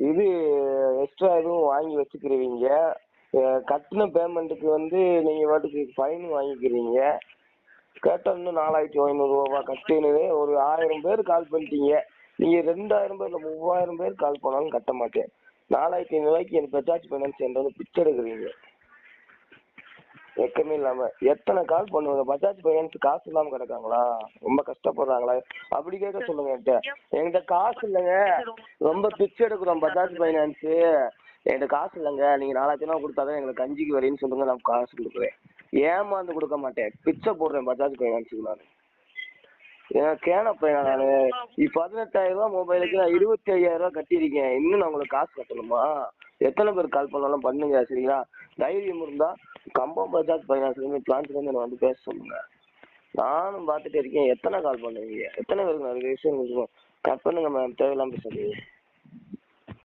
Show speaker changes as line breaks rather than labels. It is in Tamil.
இது எக்ஸ்ட்ரா எதுவும் வாங்கி வச்சுக்கிருவீங்க. கட்டின பேமெண்ட்டுக்கு வந்து நீங்க பாட்டுக்கு ஃபைன் வாங்கிக்கிறீங்க. கேட்டா இன்னும் 4500 கட்டுன்னு ஒரு 1000 பேர் கால் பண்ணிட்டீங்க. நீங்க 2000 பேர் 3000 பேர் கால் பண்ணாலும் கட்ட மாட்டேன். 4500 எனக்கு பஜாஜ் பைனான்ஸ் என்ற பிச்சை எடுக்கிறீங்க. வெக்கமே இல்லாம எத்தனை கால் பண்ணுவாங்க? பஜாஜ் பைனான்ஸ் காசு இல்லாம கிடக்காங்களா? ரொம்ப கஷ்டப்படுறாங்களா? அப்படி கேட்க சொல்லுங்க. என்கிட்ட காசு இல்லைங்க, ரொம்ப பிச்சை எடுக்கிறோம் பஜாஜ் பைனான்ஸ், என்கிட்ட காசு இல்லைங்க, நீங்க 4000 கொடுத்தாதான் எங்களுக்கு கஞ்சிக்கு வரேன்னு சொல்லுங்க, நான் காசு கொடுக்குறேன். ஏமாந்து கொடுக்க மாட்டேன், பிச்சை போடுறேன் பஜாஜ் பைனான்ஸுக்கு நான். ஏன் கேன பையன் நானு 18000 மொபைலுக்கு நான் 25000 கட்டியிருக்கேன். இன்னும் நான் உங்களுக்கு காசு கட்டணுமா? எத்தனை பேர் கால் பண்ணாலும் பண்ணுங்க சரிங்களா? தைரியம் இருந்தா கம்பம் பஜாஜ் பைனான்ஸ் பிளான்ஸ்ல இருந்து வந்து பேச சொல்லுங்க. நானும் பார்த்துட்டு இருக்கேன். எத்தனை கால் பண்ணுவீங்க? எத்தனை பேருக்கு நான் விஷயம் கட் பண்ணுங்க மேம், தேவையில்லாம பேசுறது.